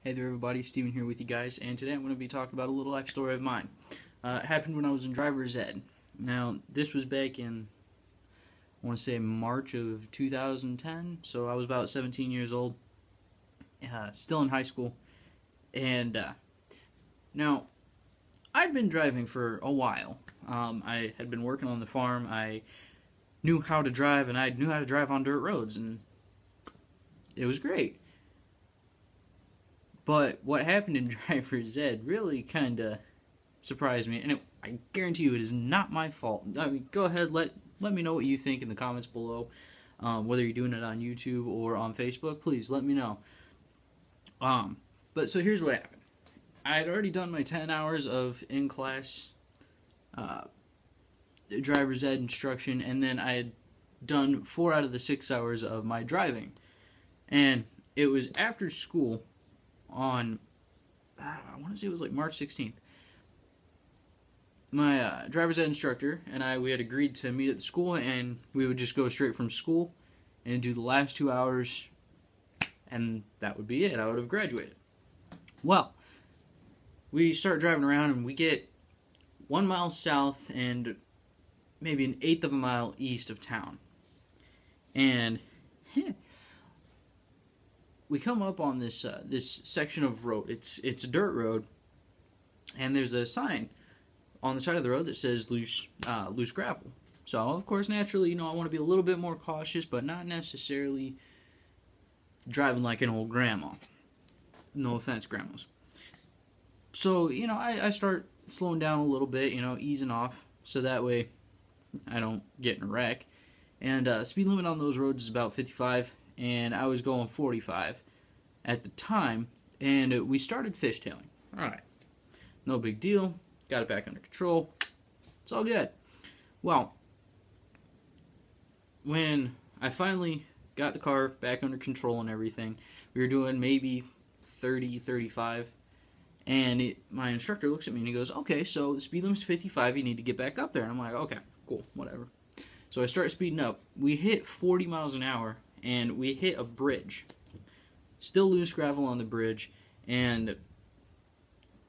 Hey there everybody, Steven here with you guys, and today I'm going to be talking about a little life story of mine. It happened when I was in driver's ed. Now, this was back in, I want to say March of 2010, so I was about 17 years old, still in high school, and now, I'd been driving for a while. I had been working on the farm, I knew how to drive, and I knew how to drive on dirt roads, and it was great. But what happened in driver's ed really kind of surprised me, and I guarantee you it is not my fault. I mean, go ahead, let me know what you think in the comments below. Whether you're doing it on YouTube or on Facebook, please let me know. But so here's what happened. I had already done my 10 hours of in-class driver's ed instruction, and then I had done 4 out of the 6 hours of my driving. And it was after school on, I want to say it was like March 16th. My driver's ed instructor and we had agreed to meet at the school, and we would just go straight from school and do the last 2 hours, and that would be it. I would have graduated. Well, we start driving around, and we get 1 mile south and maybe 1/8 of a mile east of town. And we come up on this section of road. It's a dirt road, and there's a sign on the side of the road that says loose gravel. So of course, naturally, I want to be a little bit more cautious, but not necessarily driving like an old grandma. No offense, grandmas. So I start slowing down a little bit, easing off, so that way I don't get in a wreck. And speed limit on those roads is about 55. And I was going 45 at the time, and we started fishtailing. Alright, no big deal, got it back under control, it's all good. Well, when I finally got the car back under control and everything, we were doing maybe 30, 35, and my instructor looks at me and he goes, okay, so the speed limit's 55, you need to get back up there. And I'm like, okay, cool, whatever. So I start speeding up. We hit 40 miles an hour, and we hit a bridge. Still loose gravel on the bridge, and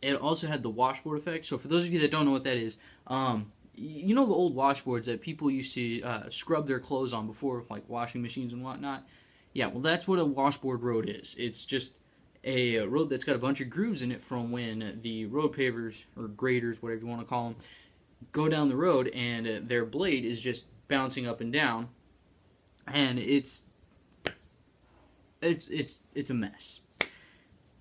it also had the washboard effect. So for those of you that don't know what that is, you know the old washboards that people used to scrub their clothes on before, like washing machines and whatnot? Yeah, well, that's what a washboard road is. It's just a road that's got a bunch of grooves in it from when the road pavers, or graders, whatever you want to call them, go down the road, and their blade is just bouncing up and down, and it's a mess.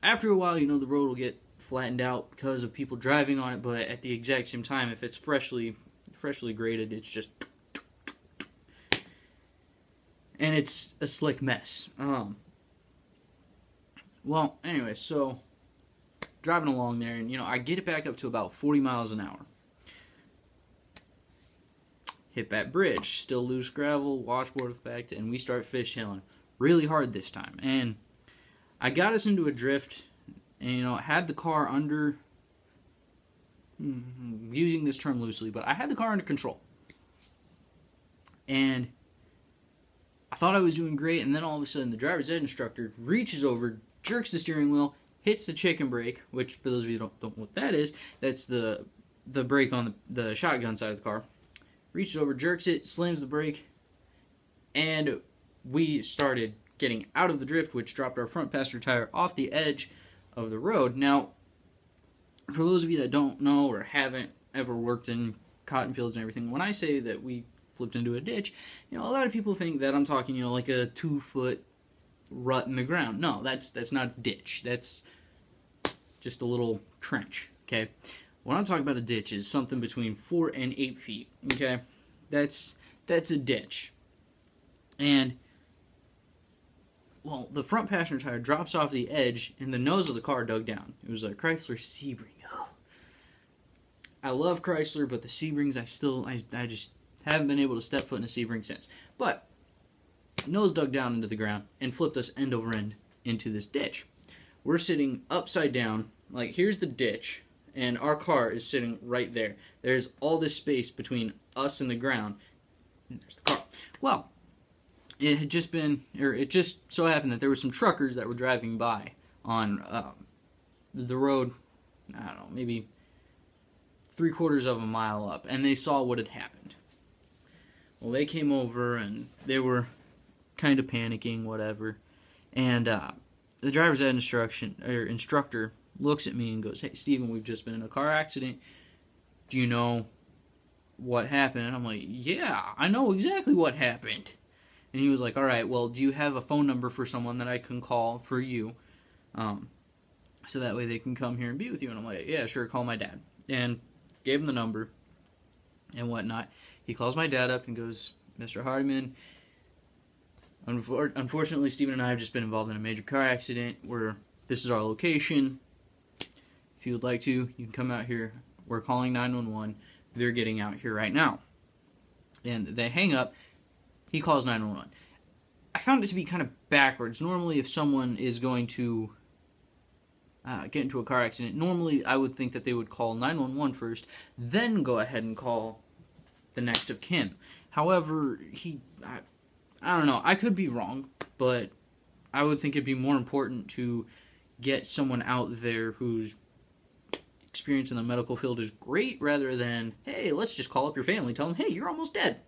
After a while, the road will get flattened out because of people driving on it, but at the exact same time, if it's freshly graded, it's just, and it's a slick mess. Well, anyway, so driving along there, and I get it back up to about 40 miles an hour. Hit that bridge, still loose gravel, washboard effect, and we start fishtailing really hard this time. And I got us into a drift, and had the car under, using this term loosely, but I had the car under control. And I thought I was doing great, and then all of a sudden the driver's ed instructor reaches over, jerks the steering wheel, hits the chicken brake, which for those of you who don't know what that is, that's the brake on the shotgun side of the car. Reaches over, jerks it, slams the brake, and we started getting out of the drift, which dropped our front passenger tire off the edge of the road. Now, for those of you that don't know or haven't ever worked in cotton fields and everything, when I say that we flipped into a ditch, a lot of people think that I'm talking, like a 2-foot rut in the ground. No, that's not a ditch. That's just a little trench, okay? When I'm talking about a ditch, is something between 4 and 8 feet, okay? That's a ditch. And, well, the front passenger tire drops off the edge, and the nose of the car dug down. It was a Chrysler Sebring. Oh. I love Chrysler, but the Sebrings, I just haven't been able to step foot in a Sebring since. But, nose dug down into the ground and flipped us end over end into this ditch. We're sitting upside down, like, here's the ditch, and our car is sitting right there. There's all this space between us and the ground, and there's the car. Well, it just so happened that there were some truckers that were driving by on the road, I don't know, maybe 3/4 of a mile up, and they saw what had happened. Well, they came over, and they were kind of panicking, whatever. And the driver's ed instructor looks at me and goes, "Hey, Steven, we've just been in a car accident. Do you know what happened?" And I'm like, "Yeah, I know exactly what happened." And he was like, "All right, well, do you have a phone number for someone that I can call for you? So that way they can come here and be with you." And I'm like, "Yeah, sure, call my dad." And gave him the number and whatnot. He calls my dad up and goes, "Mr. Hardiman, unfortunately, Steven and I have just been involved in a major car accident where this is our location. If you would like to, you can come out here. We're calling 911. They're getting out here right now." And they hang up. He calls 911. I found it to be kind of backwards. Normally, if someone is going to get into a car accident, normally I would think that they would call 911 first, then go ahead and call the next of kin. However, I don't know, I could be wrong, but I would think it'd be more important to get someone out there whose experience in the medical field is great, rather than, hey, let's just call up your family, tell them, hey, you're almost dead.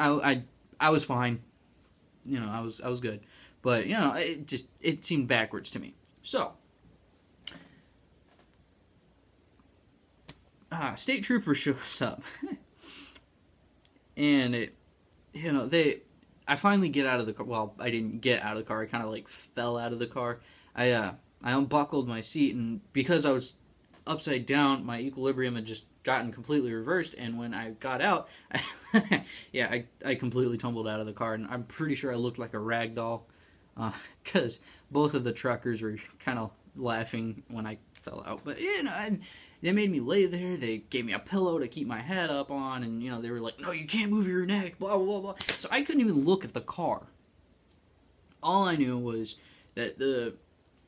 I was fine. I was good. But, it seemed backwards to me. So, state trooper shows up. And I finally get out of the car. Well, I didn't get out of the car. I kind of fell out of the car. I unbuckled my seat, and because I was upside down, my equilibrium had just gotten completely reversed, and when I got out, I completely tumbled out of the car, and I'm pretty sure I looked like a rag doll, because both of the truckers were kind of laughing when I fell out. But, they made me lay there. They gave me a pillow to keep my head up on, and, they were like, "No, you can't move your neck, blah, blah, blah, blah." So I couldn't even look at the car. All I knew was that the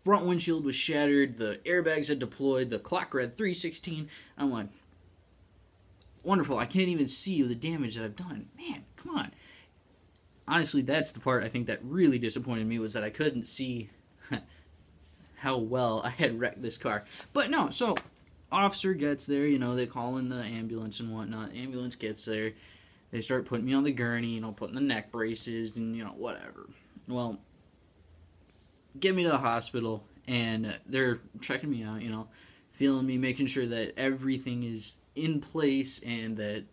front windshield was shattered, the airbags had deployed, the clock read 3:16. I'm like, wonderful, I can't even see the damage that I've done. Man, come on. Honestly, that's the part I think that really disappointed me, was that I couldn't see how well I had wrecked this car. But no, so officer gets there, they call in the ambulance and whatnot. Ambulance gets there. They start putting me on the gurney, putting the neck braces and, whatever. Well, get me to the hospital, and they're checking me out, feeling me, making sure that everything is in place and that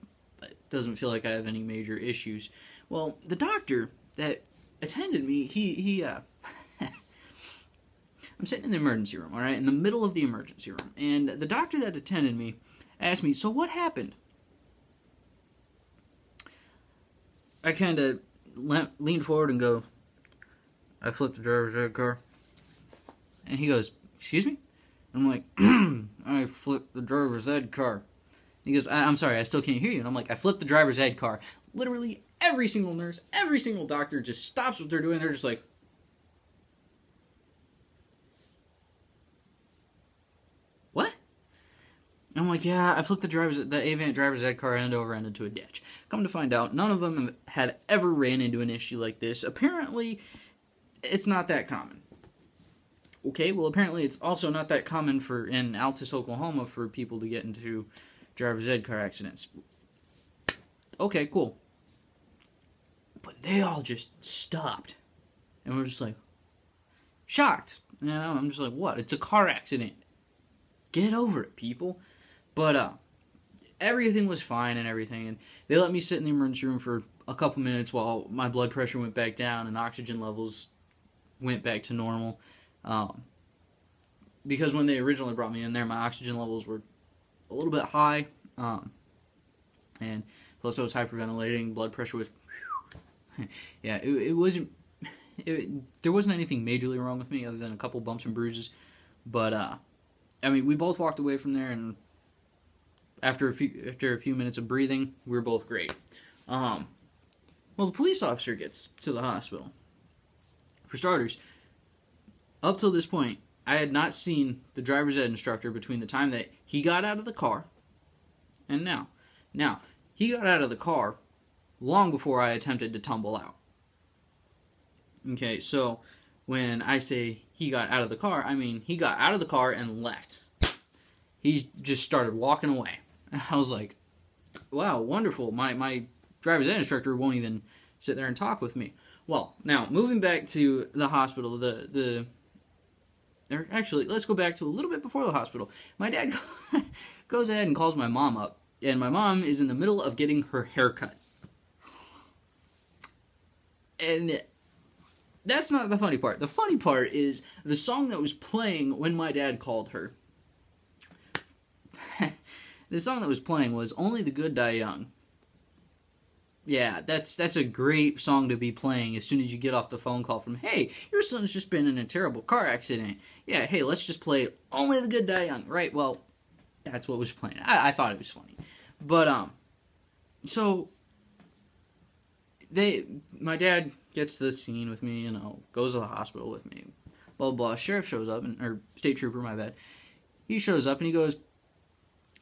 it doesn't feel like I have any major issues. Well, the doctor that attended me, he I'm sitting in the emergency room, all right, in the middle of the emergency room, and the doctor that attended me asked me, "So what happened?" I kind of lean forward and go, "I flipped the driver's ed car." And he goes, "Excuse me?" I'm like, "I flipped the driver's ed car." He goes, I'm sorry, I still can't hear you." And I'm like, "I flipped the driver's ed car." Literally every single nurse, every single doctor just stops what they're doing. They're just like, "What?" I'm like, "Yeah, I flipped the Avant driver's ed car end over into a ditch." Come to find out, none of them had ever ran into an issue like this. Apparently, it's not that common. Okay, well, apparently it's also not that common in Altus, Oklahoma, for people to get into driver's ed car accidents. Okay, cool. But they all just stopped. And we're just like, shocked. I'm just like, what? It's a car accident. Get over it, people. But, everything was fine and everything. And they let me sit in the emergency room for a couple minutes while my blood pressure went back down and oxygen levels went back to normal. Because when they originally brought me in there, my oxygen levels were a little bit high, and plus I was hyperventilating, blood pressure was, yeah, it wasn't, there wasn't anything majorly wrong with me other than a couple bumps and bruises, but, we both walked away from there, and after a few minutes of breathing, we were both great. Well, the police officer gets to the hospital. For starters, up till this point, I had not seen the driver's ed instructor between the time that he got out of the car and now. Now, he got out of the car long before I attempted to tumble out. Okay, so when I say he got out of the car, I mean he got out of the car and left. He just started walking away. And I was like, wow, wonderful. My driver's ed instructor won't even sit there and talk with me. Well, now, moving back to the hospital, actually, let's go back to a little bit before the hospital. My dad goes ahead and calls my mom up, and my mom is in the middle of getting her hair cut. And that's not the funny part. The funny part is the song that was playing when my dad called her. The song that was playing was Only the Good Die Young. Yeah, that's a great song to be playing as soon as you get off the phone call from, hey, your son's just been in a terrible car accident. Yeah, hey, let's just play Only the Good Die Young. Right, well, that's what was playing. I thought it was funny. But, so, my dad gets the scene with me, goes to the hospital with me, blah, blah, blah. Sheriff shows up, or state trooper, my bad. He shows up and he goes,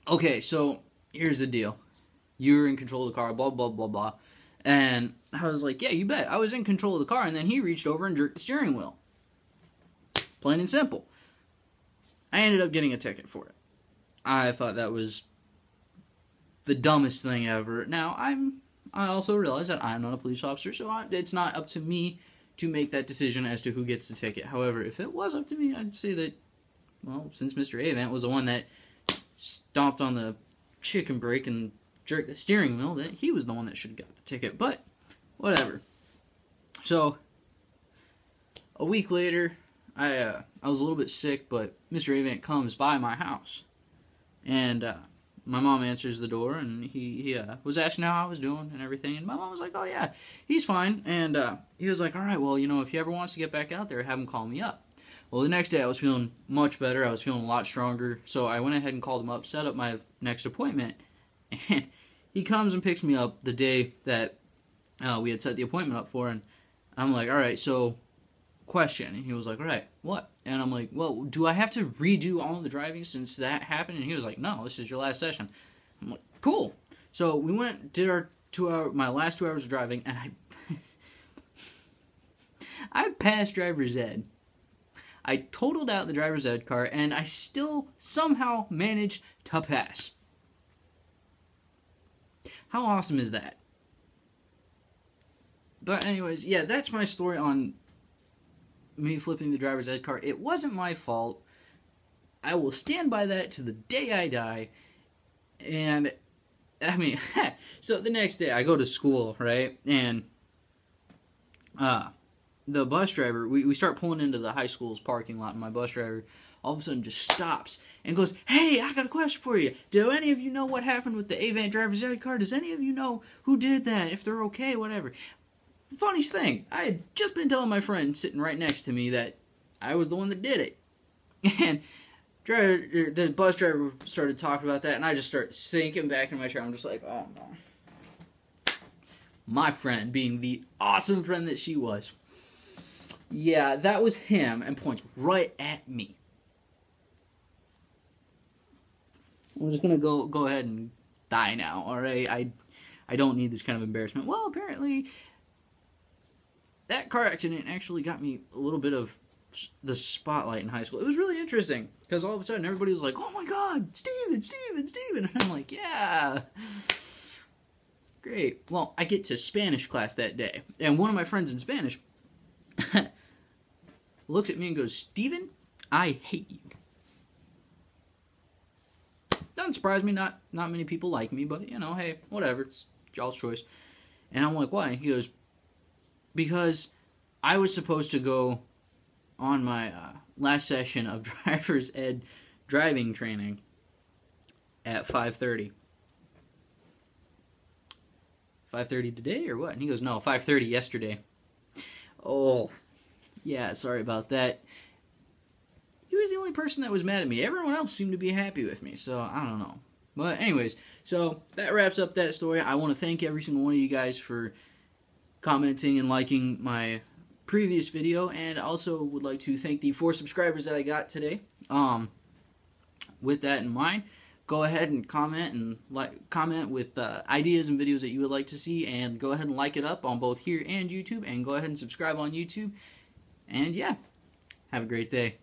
okay, so, here's the deal. You're in control of the car, blah, blah, blah, blah. And I was like, yeah, you bet. I was in control of the car, and then he reached over and jerked the steering wheel. Plain and simple. I ended up getting a ticket for it. I thought that was the dumbest thing ever. Now, I also realize that I'm not a police officer, so it's not up to me to make that decision as to who gets the ticket. However, if it was up to me, I'd say that, well, since Mr. Avant was the one that stomped on the chicken brake and jerked the steering wheel, that he was the one that should have got the ticket. But whatever. So a week later, I was a little bit sick, but Mr. Avant comes by my house, and my mom answers the door, and he was asking how I was doing and everything, and my mom was like, oh yeah, he's fine. And he was like, all right, well, if he ever wants to get back out there, have him call me up. Well, the next day I was feeling much better. I was feeling a lot stronger, so I went ahead and called him up, set up my next appointment. And he comes and picks me up the day that we had set the appointment up for, and I'm like, all right, so, question. And he was like, all right, what? And I'm like, well, do I have to redo all of the driving since that happened? And he was like, no, this is your last session. I'm like, cool. So we went, did my last 2 hours of driving, and I passed driver's ed. I totaled out the driver's ed car, and I still somehow managed to pass. How awesome is that? But anyways, yeah, that's my story on me flipping the driver's ed car. It wasn't my fault. I will stand by that to the day I die. And, I mean, so the next day I go to school, right? And the bus driver, we start pulling into the high school's parking lot, and my bus driver all of a sudden just stops and goes, hey, I got a question for you. Do any of you know what happened with the Avant driver's ed car? Does any of you know who did that? If they're okay, whatever. Funniest thing, I had just been telling my friend sitting right next to me that I was the one that did it. And the bus driver started talking about that, and I just start sinking back in my chair. I'm just like, oh no. My friend, being the awesome friend that she was. Yeah, that was him, and points right at me. I'm just gonna go ahead and die now, alright? I don't need this kind of embarrassment. Well, apparently, that car accident actually got me a little bit of the spotlight in high school. It was really interesting, because all of a sudden everybody was like, oh my god, Steven! And I'm like, yeah. Great. Well, I get to Spanish class that day, and one of my friends in Spanish looks at me and goes, Steven, I hate you. Doesn't surprise me, not many people like me, but, hey, whatever, it's y'all's choice. And I'm like, why? And he goes, because I was supposed to go on my last session of driver's ed driving training at 5:30. 5:30 today or what? And he goes, no, 5:30 yesterday. Oh, yeah, sorry about that. He was the only person that was mad at me. Everyone else seemed to be happy with me, so I don't know. But anyways, so that wraps up that story. I want to thank every single one of you guys for commenting and liking my previous video, and also would like to thank the 4 subscribers that I got today. With that in mind, go ahead and comment with ideas and videos that you would like to see, and go ahead and like it up on both here and YouTube, and go ahead and subscribe on YouTube. And yeah, have a great day.